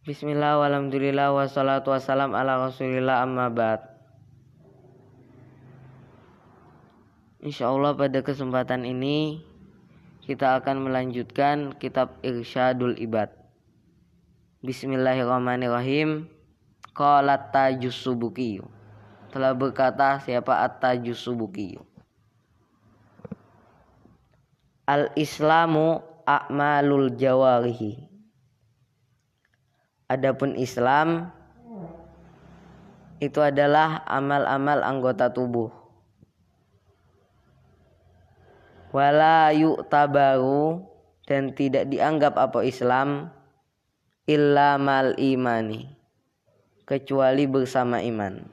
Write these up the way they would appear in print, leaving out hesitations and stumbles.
Bismillah, walhamdulillah, wassalatu wassalam ala rasulillah, amma ba'd. Insyaallah pada kesempatan ini kita akan melanjutkan kitab Irsyadul Ibad. Bismillahirrahmanirrahim. Qala At-Tajus Subki. Telah berkata siapa At-Tajus Subki. Al-Islamu a'malul jawarihi. Adapun Islam itu adalah amal-amal anggota tubuh. Wala yu'tabaru, dan tidak dianggap apa Islam illa mal imani, kecuali bersama iman.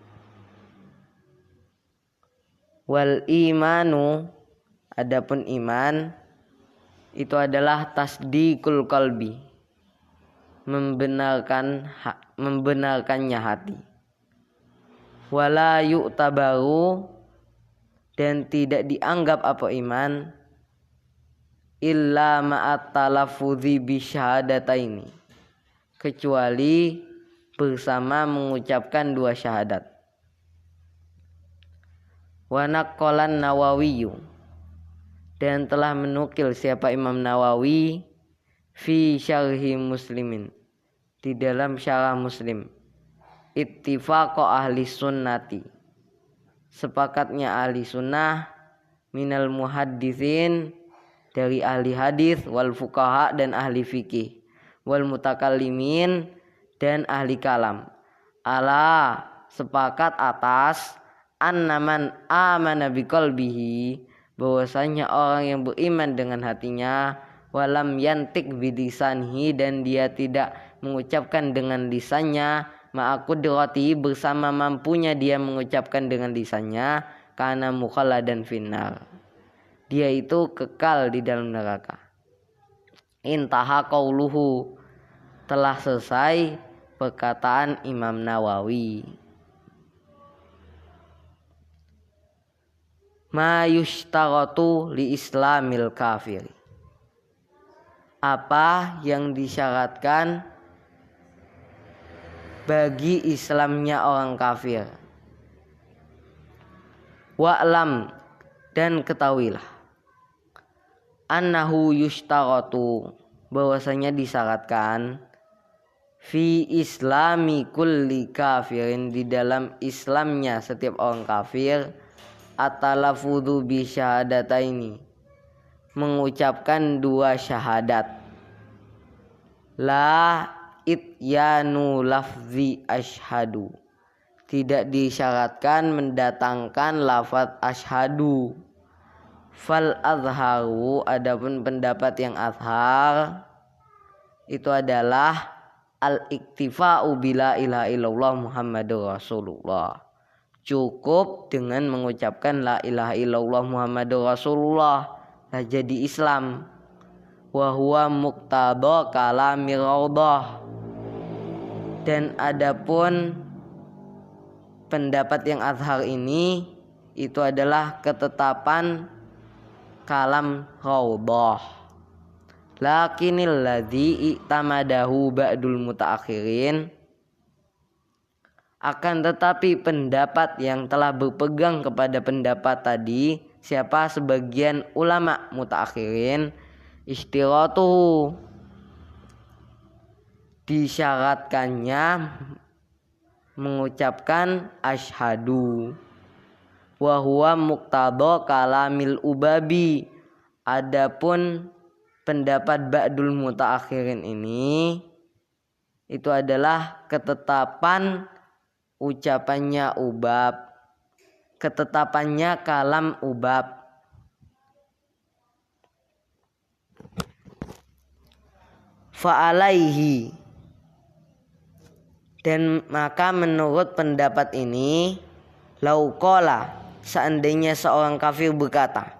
Wal imanu, adapun iman itu adalah tasdiqul qalbi, membenarkannya hati. Wala yu'tabaru, dan tidak dianggap apa iman illa ma'at talafudzi bisyahadataini, kecuali bersama mengucapkan dua syahadat. Wa naqqalan Nawawi, dan telah menukil siapa Imam Nawawi fi syarhi Muslimin, di dalam syarah Muslim, ittifaqo ahli sunnati, sepakatnya ahli sunnah, minal muhadditsin, dari ahli hadis, wal fuqaha, dan ahli fikih, wal mutakallimin, dan ahli kalam, ala, sepakat atas, annaman amana biqalbihi, bahwasanya orang yang beriman dengan hatinya, walam yantik bilisanihi, dan dia tidak mengucapkan dengan lisannya, ma'akudrati, bersama mampunya dia mengucapkan dengan lisannya, karena mukhalladan finnar, dia itu kekal di dalam neraka. Intaha qauluhu, telah selesai perkataan Imam Nawawi. Ma yushtaratu li islamil kafir, apa yang disyaratkan bagi Islamnya orang kafir. Wa'lam, dan ketahuilah, annahu yushtaratu, bahwasanya disyaratkan, fi islami kulli kafirin, di dalam Islamnya setiap orang kafir, at-talafudzu bi syahadataini, mengucapkan dua syahadat. La ityanu lafzi ashadu, tidak disyaratkan mendatangkan lafaz ashadu. Fal azharu, adapun pendapat yang azhar itu adalah al-iktifa'u bila ilaha illallah Muhammadur Rasulullah, cukup dengan mengucapkan la ilaha illallah Muhammadur Rasulullah lah jadi Islam. Wa huwa muqtada kalamir raudhah, dan adapun pendapat yang azhar ini itu adalah ketetapan kalam raudhah. Lakinil ladzi i'tamadahu ba'dul mutaakhirin, akan tetapi pendapat yang telah berpegang kepada pendapat tadi, siapa sebagian ulama mutaakhirin, istiratuhu, disyaratkannya mengucapkan asyhadu. Wa huwa muqtada kalamil ubabi, adapun pendapat ba'dul mutaakhirin ini itu adalah ketetapan ucapannya ubab, ketetapannya kalam ubab. Fa'alaihi, dan maka menurut pendapat ini, lauqala, seandainya seorang kafir berkata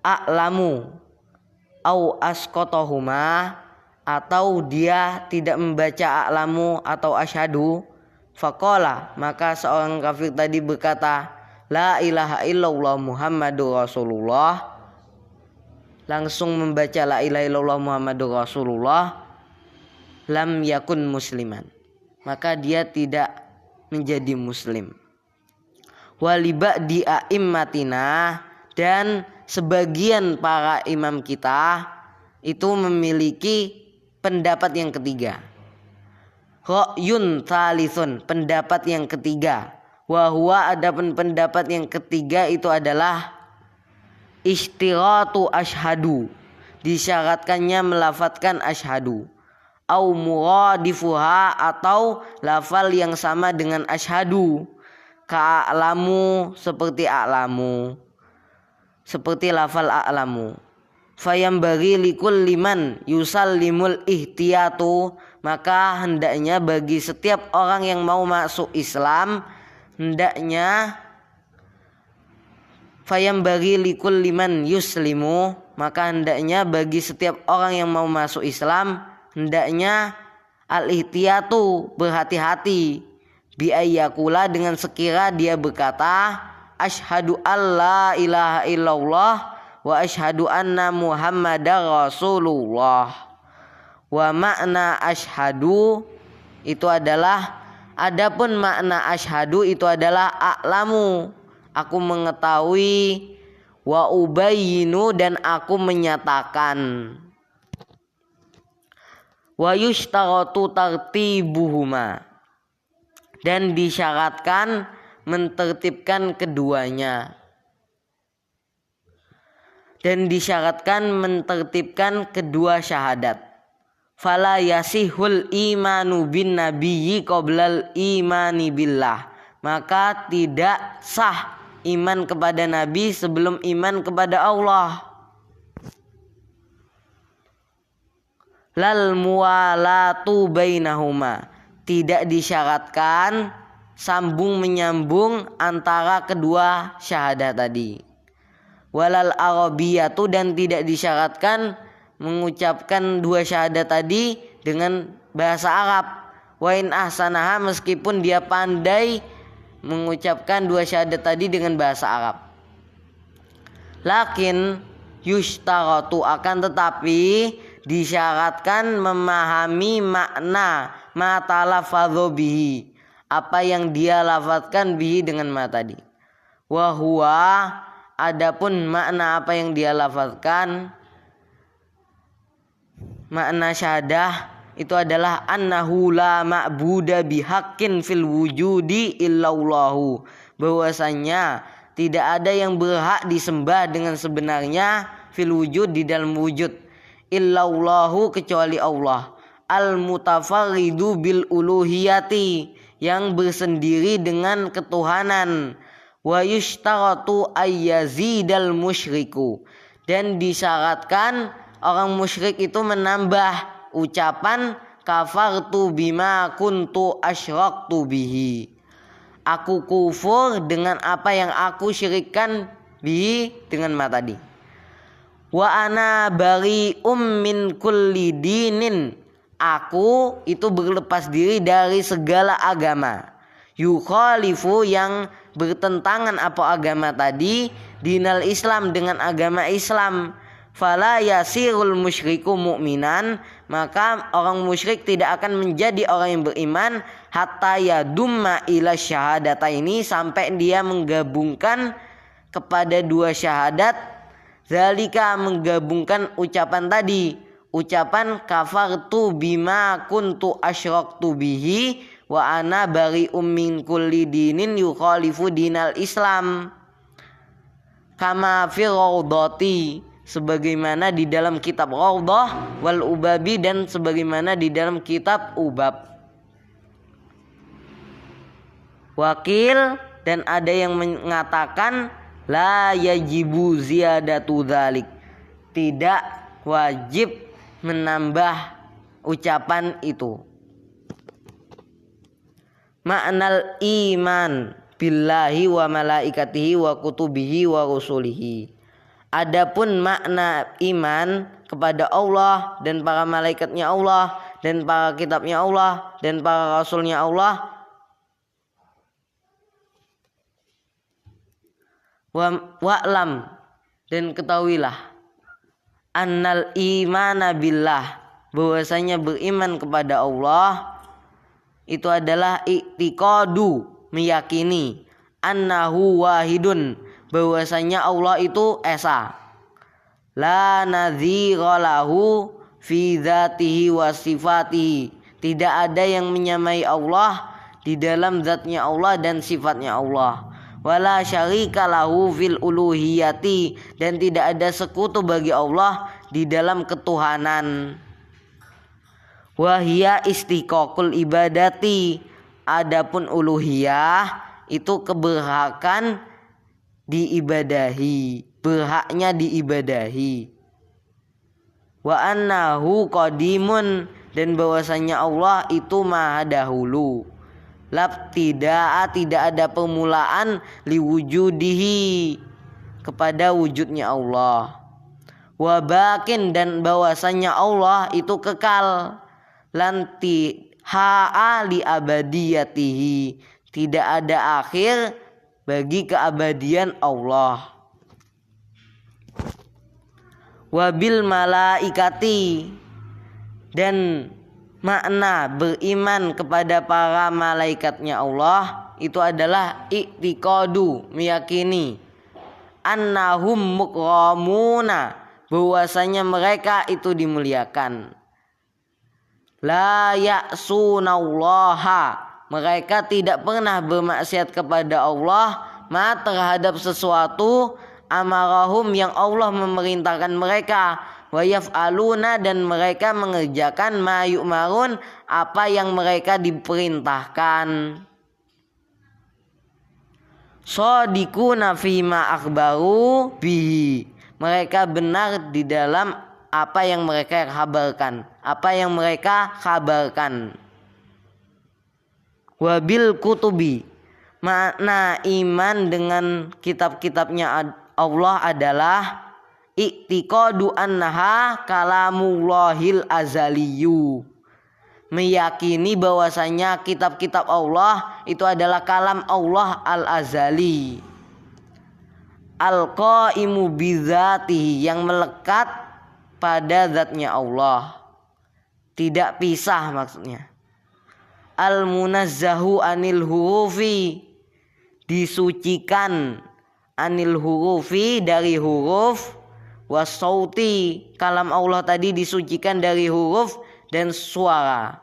a'lamu au asqatahuma, atau dia tidak membaca a'lamu atau asyhadu, faqala, maka seorang kafir tadi berkata la ilaha illallah Muhammadur Rasulullah, langsung membaca la ilaha illallah Muhammadur Rasulullah, lam yakun musliman, maka dia tidak menjadi muslim. Waliba di a'immatina, dan sebagian para imam kita itu memiliki pendapat yang ketiga. Ra'yun thalithun, pendapat yang ketiga. Wa huwa, adapun pendapat yang ketiga itu adalah istiratu asyhadu, disyaratkannya melafadzkan asyhadu. Au muradifuha, atau lafal yang sama dengan asyhadu. Ka'alamu, seperti a'lamu, seperti lafal a'lamu. Fayambaghi likulli man yusallimul ihtiyatu, maka hendaknya bagi setiap orang yang mau masuk Islam, hendaknya fayambaghi likulli man yuslimu, maka hendaknya bagi setiap orang yang mau masuk Islam, hendaknya al-ihtiyatu, berhati-hati, bi ayyakula, dengan sekira dia berkata asyhadu alla ilaha illallah wa asyhadu anna muhammadar rasulullah. Wa makna asyhadu itu adalah, adapun makna asyhadu itu adalah a'lamu, aku mengetahui, wa ubayyinu, dan aku menyatakan. Wa yushtaratu tartibuhuma, dan disyaratkan mentertibkan keduanya. Dan disyaratkan mentertibkan kedua syahadat. Fala yasihul imanu bin nabiyyi qoblal imani billah, maka tidak sah iman kepada Nabi sebelum iman kepada Allah. Lal muwalatu bainahuma, tidak disyaratkan sambung menyambung antara kedua syahadat tadi. Walal arabiyatu, dan tidak disyaratkan mengucapkan dua syahadat tadi dengan bahasa Arab. Wa in ahsanaha, meskipun dia pandai mengucapkan dua syahadat tadi dengan bahasa Arab. Lakin yushtaratu, akan tetapi disyaratkan memahami makna ma talafadhu bihi, apa yang dia lafadzkan bihi dengan ma tadi. Wa huwa, adapun makna apa yang dia lafadzkan, makna syahadah itu adalah annahu la ma'buda bihaqqin fil wujudi illallahu, bahwasanya tidak ada yang berhak disembah dengan sebenarnya fil wujud, di dalam wujud, illallahu, kecuali Allah, al mutafarridu bil uluhiyati, yang bersendiri dengan ketuhanan. Wa yushtaratu ayyazidal musyriku, dan disyaratkan orang musyrik itu menambah ucapan kafartu bima kuntu asyraktu bihi, aku kufur dengan apa yang aku syirikkan bihi, dengan ma tadi. Wa ana bari'um min kulli dinin, aku itu berlepas diri dari segala agama. Yukhalifu, yang bertentangan apa agama tadi, dinal Islam, dengan agama Islam. Fala yasirul musyriku mu'minan, maka orang musyrik tidak akan menjadi orang yang beriman hatta yadumma ila syahadata ini, sampai dia menggabungkan kepada dua syahadat. Zalika, menggabungkan ucapan tadi, ucapan kafartu bima kuntu asyraktu bihi wa ana bari'um min kulli dinin yukhalifu dinal Islam. Kama fi raudhati, sebagaimana di dalam kitab Raudhah, wal Ubabi, dan sebagaimana di dalam kitab Ubab. Wakil, dan ada yang mengatakan la yajibu ziyadatu dzalik, tidak wajib menambah ucapan itu. Ma'nal iman billahi wa malaikatihi wa kutubihi wa rusulihi, adapun makna iman kepada Allah dan para malaikatnya Allah dan para kitabnya Allah dan para rasulnya Allah. Wa'lam, dan ketahuilah, annal imana billah, bahwasanya beriman kepada Allah itu adalah i'tiqadu, meyakini, annahu wahidun, bahwasanya Allah itu esa, la nadhira lahu fi dzatihi wa sifatihi, tidak ada yang menyamai Allah di dalam zatnya Allah dan sifatnya Allah. Wala syarika lahu fil uluhiyati, dan tidak ada sekutu bagi Allah di dalam ketuhanan. Wahia istiqaqul ibadati, adapun uluhiyah itu keberhakan diibadahi, berhaknya diibadahi. Wa annahu qadimun, dan bahwasanya Allah itu maha dahulu. Tidak ada permulaan liwujudihi, kepada wujudnya Allah. Wa bakin, dan bahwasanya Allah itu kekal. Lanti ha'a li abadiyatihi, tidak ada akhir bagi keabadian Allah. Wabil malaikati, dan makna beriman kepada para malaikatnya Allah itu adalah i'tiqadu, meyakini, annahum mukramuna, bahwasanya mereka itu dimuliakan. La ya'sunallaha, mereka tidak pernah bermaksiat kepada Allah, ma terhadap sesuatu, amarahum yang Allah memerintahkan mereka, wa yaf'aluna, dan mereka mengerjakan ma yu'marun, apa yang mereka diperintahkan. Shadiquna fima akhbaru bihi, mereka benar di dalam apa yang mereka kabarkan, Wabil kutubi, makna iman dengan kitab-kitabnya Allah adalah i'tiqadu annaha kalamullahil azaliyu, meyakini bahwasanya kitab-kitab Allah itu adalah kalam Allah al-azali, al-qaimu bidzatihi, yang melekat pada zatnya Allah, tidak pisah maksudnya. Al-munazzahu anil hurufi, disucikan, anil hurufi, dari huruf, wasauti, kalam Allah tadi disucikan dari huruf dan suara,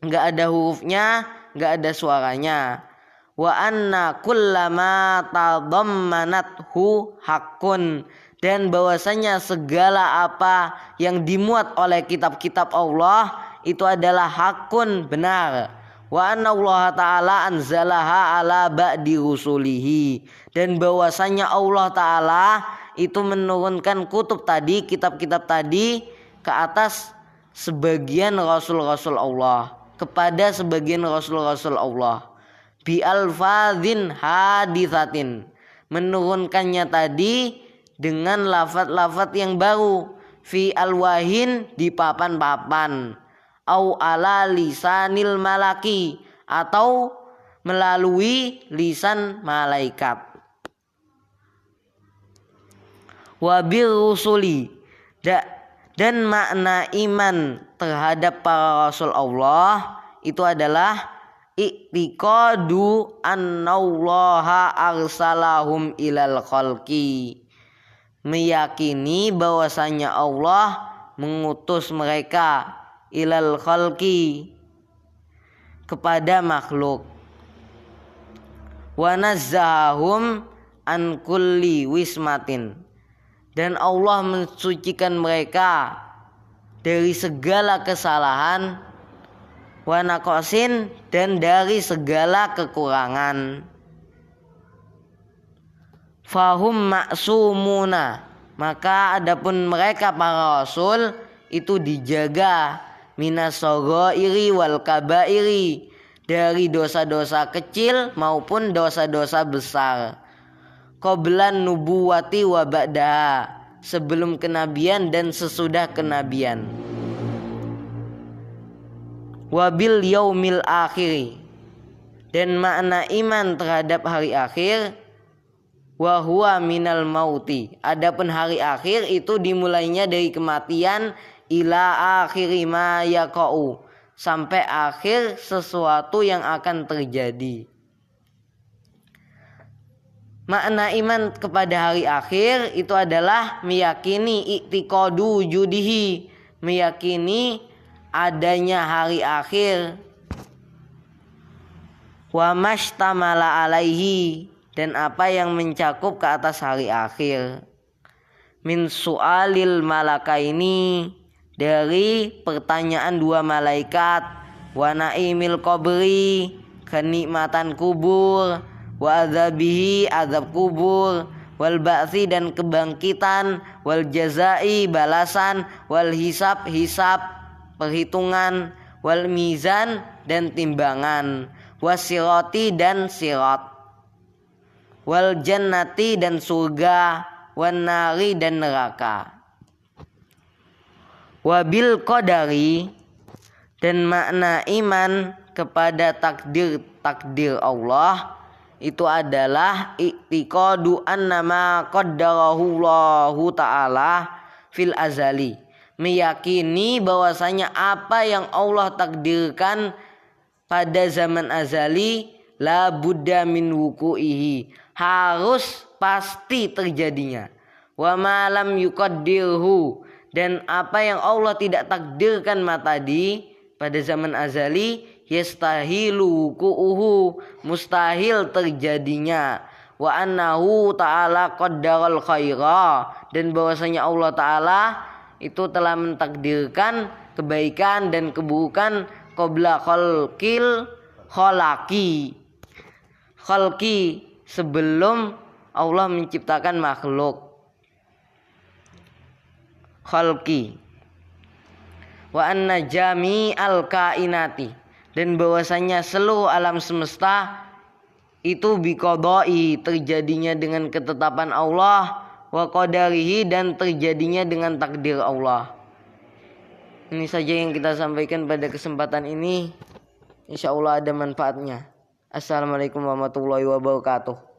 enggak ada hurufnya, enggak ada suaranya. Wa anna kullama tadammanathu haqqun, dan bahwasanya segala apa yang dimuat oleh kitab-kitab Allah itu adalah hakun, benar. Wa anna Allah ta'ala anzalaha ala ba'di rusulihi, dan bahwasanya Allah ta'ala itu menurunkan kutub tadi, kitab-kitab tadi ke atas sebagian rasul-rasul Allah, kepada sebagian rasul-rasul Allah. Bi alfadzin haditsatin, menurunkannya tadi dengan lafaz-lafaz yang baru, fi alwahin, di papan-papan, au ala lisanil malaki, atau melalui lisan malaikat. Wabil rusuli, dan makna iman terhadap para rasul Allah itu adalah i'tiqadu annallaha arsalahum ilal khalqi, meyakini bahwasanya Allah mengutus mereka ilal khalqi, kepada makhluk. Wa nazzahum an kulli wismatin, dan Allah mensucikan mereka dari segala kesalahan, wa naqasin, dan dari segala kekurangan. Fahum maksumuna, maka adapun mereka para rasul itu dijaga, minas shaghairi wal kabairi, dari dosa-dosa kecil maupun dosa-dosa besar. Qablan nubuwati wa ba'daha, sebelum kenabian dan sesudah kenabian. Wabil yaumil akhiri, dan makna iman terhadap hari akhir, wa huwa minal mauti, adapun hari akhir itu dimulainya dari kematian, ila akhiri ma yaqa'u, sampai akhir sesuatu yang akan terjadi. Makna iman kepada hari akhir itu adalah meyakini i'tiqadu wujudihi, meyakini adanya hari akhir, wa mashtamala alaihi, dan apa yang mencakup ke atas hari akhir. Min su'alil malakaini, dari pertanyaan dua malaikat, wa naimil qabri, kenikmatan kubur, wa adzabihi, azab kubur, wal ba'tsi, dan kebangkitan, wal jazai, balasan, wal hisab, hisab, perhitungan, wal mizan, dan timbangan, wasirati, dan sirat, wal jannati, dan surga, wan nari, dan neraka. Wabil qadari, dan makna iman kepada takdir Allah itu adalah i'tiqadu annama qaddarahu Allahu ta'ala fil azali, meyakini bahwasanya apa yang Allah takdirkan pada zaman azali la budda min wuku'ihi, harus pasti terjadinya. Wa ma lam yuqaddirhu, dan apa yang Allah tidak takdirkan tadi pada zaman azali, yastahilu wuku'uhu, mustahil terjadinya. Wa annahu ta'ala qaddaral khaira, dan bahwasanya Allah ta'ala itu telah mentakdirkan kebaikan dan keburukan qabla khalqil khalaqi, sebelum Allah menciptakan makhluk. Khalqi. Wa anna jami'al kainati, dan bahwasanya seluruh alam semesta itu biqada'i, terjadinya dengan ketetapan Allah, wa qadarihi, dan terjadinya dengan takdir Allah. Ini saja yang kita sampaikan pada kesempatan ini. Insyaallah ada manfaatnya. Assalamualaikum warahmatullahi wabarakatuh.